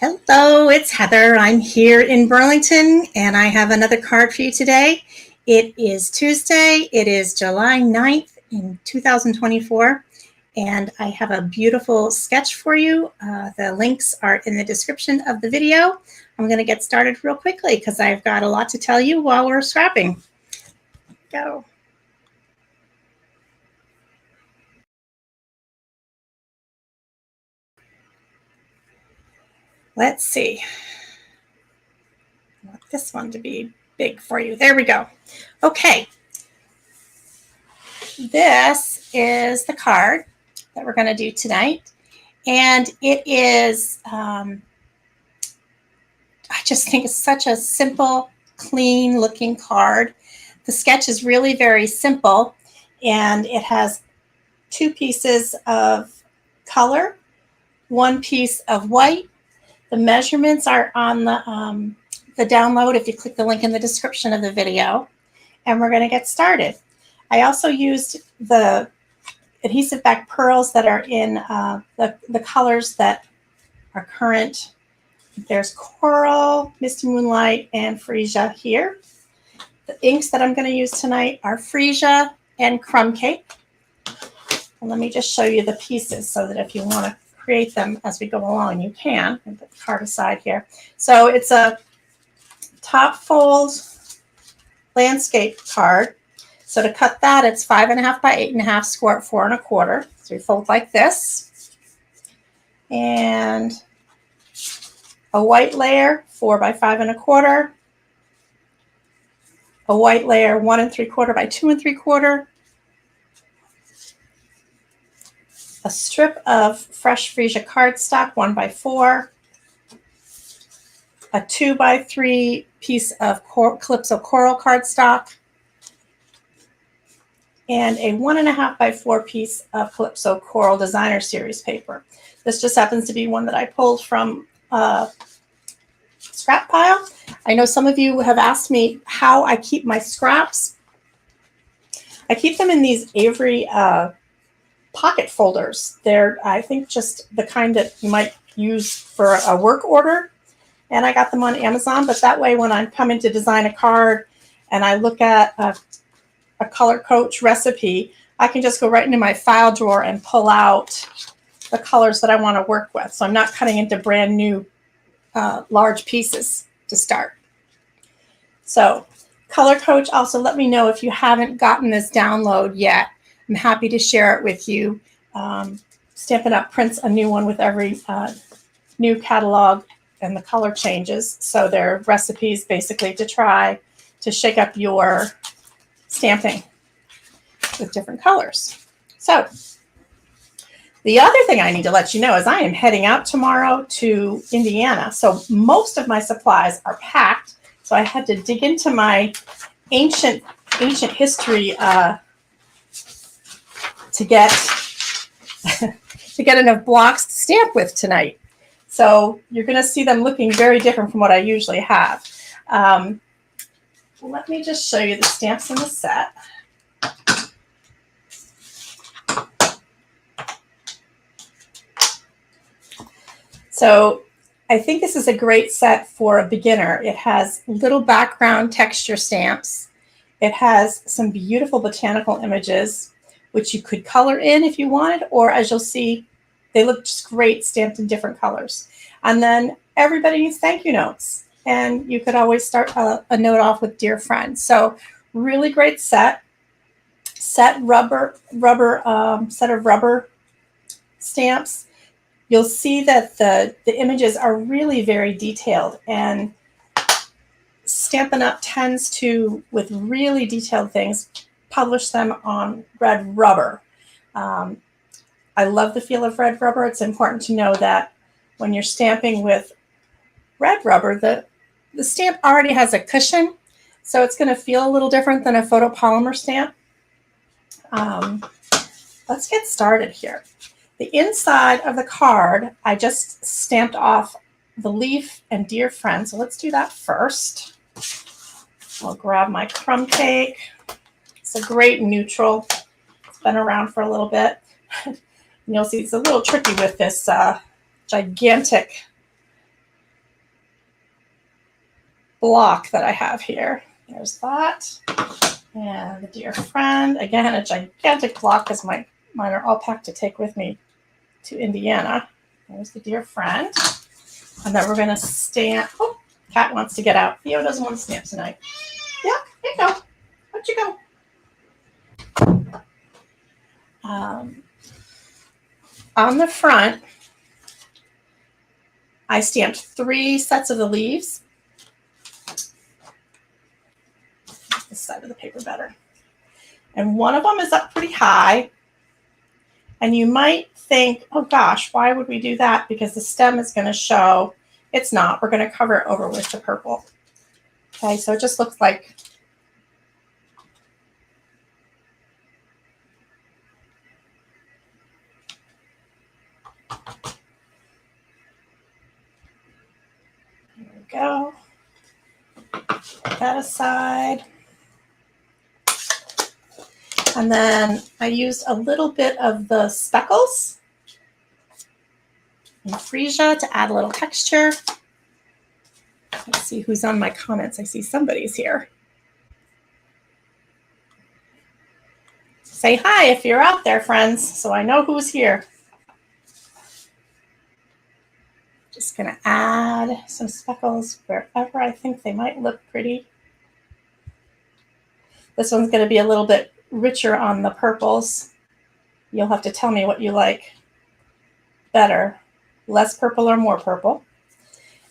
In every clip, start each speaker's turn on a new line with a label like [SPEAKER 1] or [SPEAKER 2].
[SPEAKER 1] Hello, it's Heather. I'm here in Burlington and I have another card for you today. It is Tuesday. It is July 9th in 2024 and I have a beautiful sketch for you. The links are in the description of the video. I'm going to get started real quickly because I've got a lot to tell you while we're scrapping. Go. Let's see. I want this one to be big for you. There we go. Okay. This is the card that we're going to do tonight. And it is, I just think it's such a simple, clean looking card. The sketch is really very simple and it has two pieces of color, one piece of white. The measurements are on the download if you click the link in the description of the video. And we're going to get started. I also used the adhesive back pearls that are in the colors that are current. There's Coral, Misty Moonlight, and Freesia here. The inks that I'm going to use tonight are Freesia and Crumb Cake. And let me just show you the pieces so that if you want to create them as we go along, you can. And put the card aside here. So it's a top fold landscape card. So to cut that, it's 5.5 by 8.5, score at 4 1/4. So you fold like this. And a white layer, 4 by 5 1/4. A white layer, 1 3/4 by 2 3/4. A strip of fresh Freesia cardstock, 1 by 4. A 2 by 3 piece of Calypso Coral cardstock. And a 1.5 by 4 piece of Calypso Coral Designer Series paper. This just happens to be one that I pulled from a scrap pile. I know some of you have asked me how I keep my scraps. I keep them in these Avery pocket folders. They're, I think, just the kind that you might use for a work order. And I got them on Amazon, but that way when I'm coming to design a card and I look at a Color Coach recipe, I can just go right into my file drawer and pull out the colors that I want to work with. So I'm not cutting into brand new large pieces to start. So Color Coach, also let me know if you haven't gotten this download yet. I'm happy to share it with you. Stampin' Up! Prints a new one with every new catalog and the color changes. So they're recipes basically to try to shake up your stamping with different colors. So the other thing I need to let you know is I am heading out tomorrow to Indiana. So most of my supplies are packed. So I had to dig into my ancient history to get to get enough blocks to stamp with tonight. So you're going to see them looking very different from what I usually have. Let me just show you the stamps in the set. So I think this is a great set for a beginner. It has little background texture stamps. It has some beautiful botanical images, which you could color in if you wanted, or as you'll see, they look just great stamped in different colors. And then everybody needs thank you notes. And you could always start a note off with dear friends. So really great set. Set of rubber stamps. You'll see that the images are really very detailed, and Stampin' Up! Tends to, with really detailed things, publish them on red rubber. I love the feel of red rubber. It's important to know that when you're stamping with red rubber, the stamp already has a cushion, so it's going to feel a little different than a photopolymer stamp. Let's get started here. The inside of the card, I just stamped off the leaf and dear friend, so let's do that first. I'll grab my Crumb Cake. It's a great neutral. It's been around for a little bit. And you'll see it's a little tricky with this gigantic block that I have here. There's that. And the dear friend. Again, a gigantic block because mine are all packed to take with me to Indiana. There's the dear friend. And then we're going to stamp. Oh, Cat wants to get out. Theo doesn't want to stamp tonight. Yeah, here you go. Where'd you go? On the front, I stamped 3 sets of the leaves. This side of the paper better. And one of them is up pretty high. And you might think, oh gosh, why would we do that? Because the stem is going to show. It's not. We're going to cover it over with the purple. Okay, so it just looks like there we go. Put that aside. And then I used a little bit of the speckles in freesia to add a little texture. Let's see who's on my comments. I see somebody's here. Say hi if you're out there, friends, so I know who's here. Just going to add some speckles wherever I think they might look pretty. This one's going to be a little bit richer on the purples. You'll have to tell me what you like better, less purple or more purple.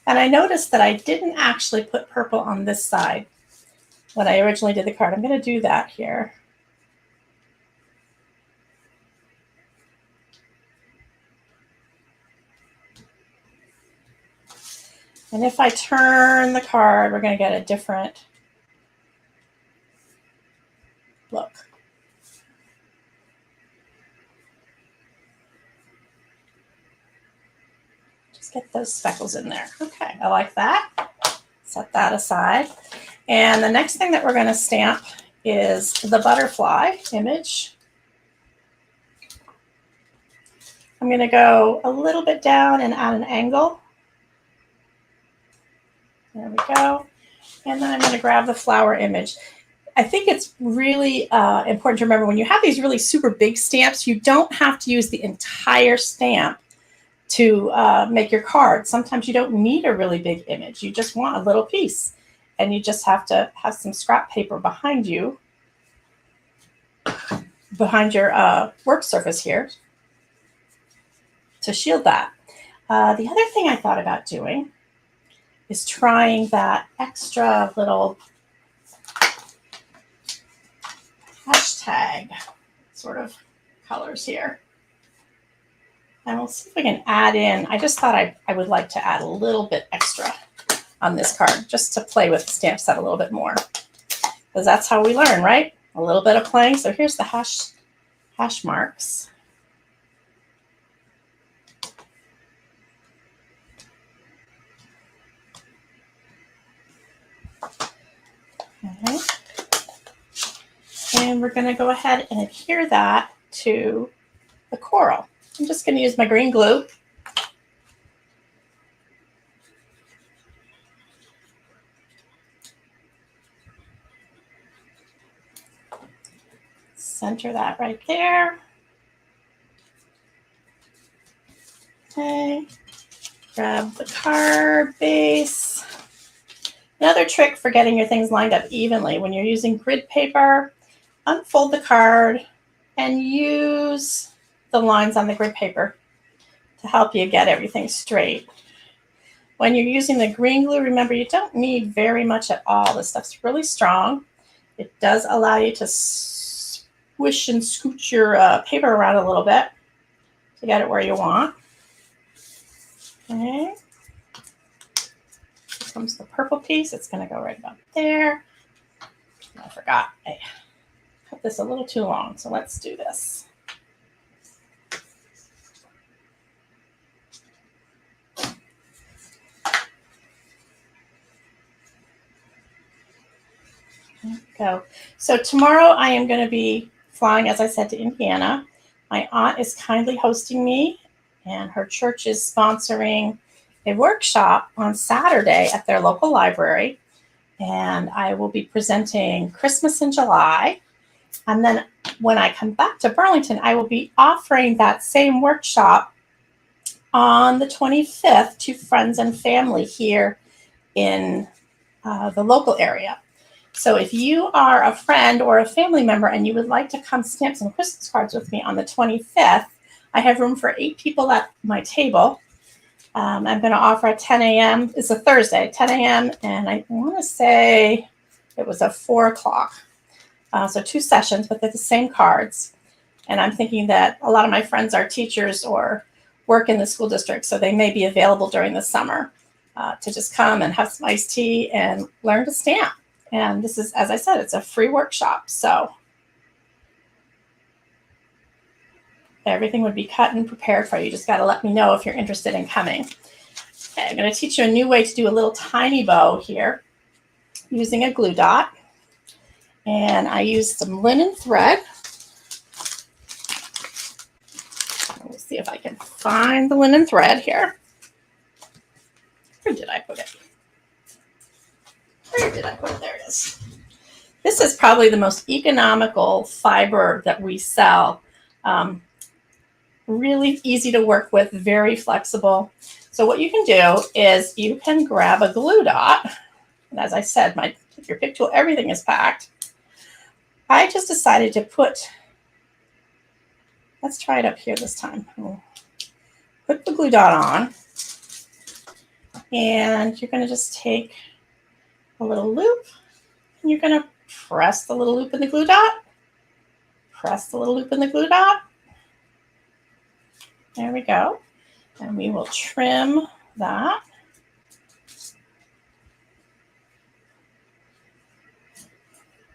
[SPEAKER 1] And I noticed that I didn't actually put purple on this side when I originally did the card. I'm going to do that here. And if I turn the card, we're going to get a different look. Just get those speckles in there. Okay, I like that. Set that aside. And the next thing that we're going to stamp is the butterfly image. I'm going to go a little bit down and add an angle. There we go. And then I'm going to grab the flower image. I think it's really important to remember when you have these really super big stamps, you don't have to use the entire stamp to make your card. Sometimes you don't need a really big image. You just want a little piece. And you just have to have some scrap paper behind you, behind your work surface here to shield that. The other thing I thought about doing is trying that extra little hashtag sort of colors here. And we'll see if we can add in. I just thought I would like to add a little bit extra on this card just to play with the stamp set a little bit more. Because that's how we learn, right? A little bit of playing. So here's the hash marks. Okay. And we're going to go ahead and adhere that to the coral. I'm just going to use my green glue. Center that right there. Okay. Grab the card base. Another trick for getting your things lined up evenly, when you're using grid paper, unfold the card and use the lines on the grid paper to help you get everything straight. When you're using the green glue, remember you don't need very much at all. This stuff's really strong. It does allow you to squish and scooch your paper around a little bit to get it where you want. Okay. Here comes the purple piece. It's going to go right about there. I forgot. I cut this a little too long, so let's do this. There we go. So tomorrow I am going to be flying, as I said, to Indiana. My aunt is kindly hosting me, and her church is sponsoring a workshop on Saturday at their local library. and I will be presenting Christmas in July. And then when I come back to Burlington, I will be offering that same workshop on the 25th to friends and family here in the local area. So if you are a friend or a family member and you would like to come stamp some Christmas cards with me on the 25th, I have room for 8 people at my table. I'm going to offer at 10 a.m. It's a Thursday, 10 a.m. And I want to say it was a 4 o'clock. So 2 sessions, but they're the same cards. And I'm thinking that a lot of my friends are teachers or work in the school district, so they may be available during the summer to just come and have some iced tea and learn to stamp. And this is, as I said, it's a free workshop. So everything would be cut and prepared for you. You just got to let me know if you're interested in coming. Okay, I'm going to teach you a new way to do a little tiny bow here using a glue dot. And I used some linen thread. Let's see if I can find the linen thread here. Where did I put it? Where did I put it? There it is. This is probably the most economical fiber that we sell. Really easy to work with, very flexible. So what you can do is you can grab a glue dot. And as I said, if your pick tool, everything is packed. I just decided to put, let's try it up here this time. I'll put the glue dot on. And you're going to just take a little loop, and you're going to press the little loop in the glue dot, press the little loop in the glue dot. There we go. And we will trim that.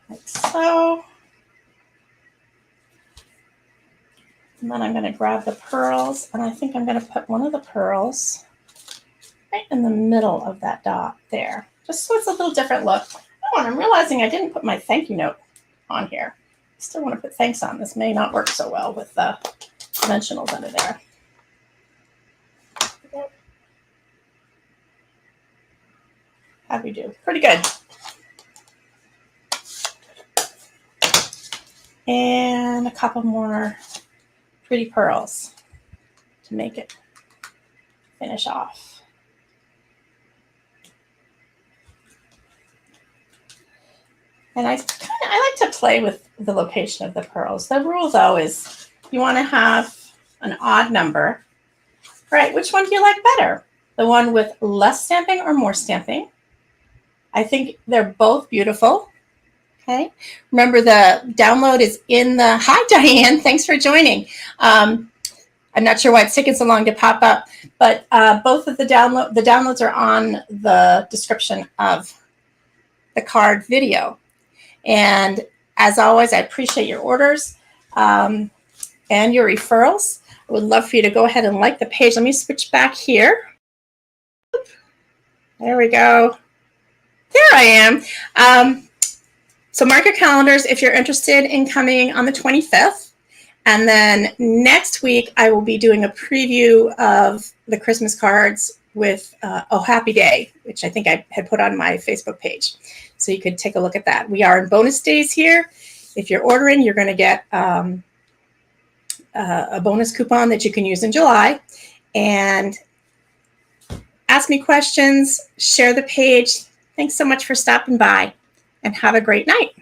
[SPEAKER 1] Like so. And then I'm going to grab the pearls, and I think I'm going to put one of the pearls right in the middle of that dot there, just so it's a little different look. Oh, and I'm realizing I didn't put my thank you note on here. I still want to put thanks on. This may not work so well with the dimensionals under there. How'd we do? Pretty good. And a couple more pretty pearls to make it finish off. And I like to play with the location of the pearls. The rule, though, is you want to have an odd number. Right, which one do you like better? The one with less stamping or more stamping? I think they're both beautiful. Okay. Remember, the download is in the, hi, Diane, thanks for joining. I'm not sure why it's taking so long to pop up, but both of the downloads are on the description of the card video. And as always, I appreciate your orders and your referrals. I would love for you to go ahead and like the page. Let me switch back here. There we go. There I am. So mark your calendars if you're interested in coming on the 25th. And then next week, I will be doing a preview of the Christmas cards with Oh Happy Day, which I think I had put on my Facebook page. So you could take a look at that. We are in bonus days here. If you're ordering, you're going to get a bonus coupon that you can use in July. And ask me questions, share the page. Thanks so much for stopping by, and have a great night.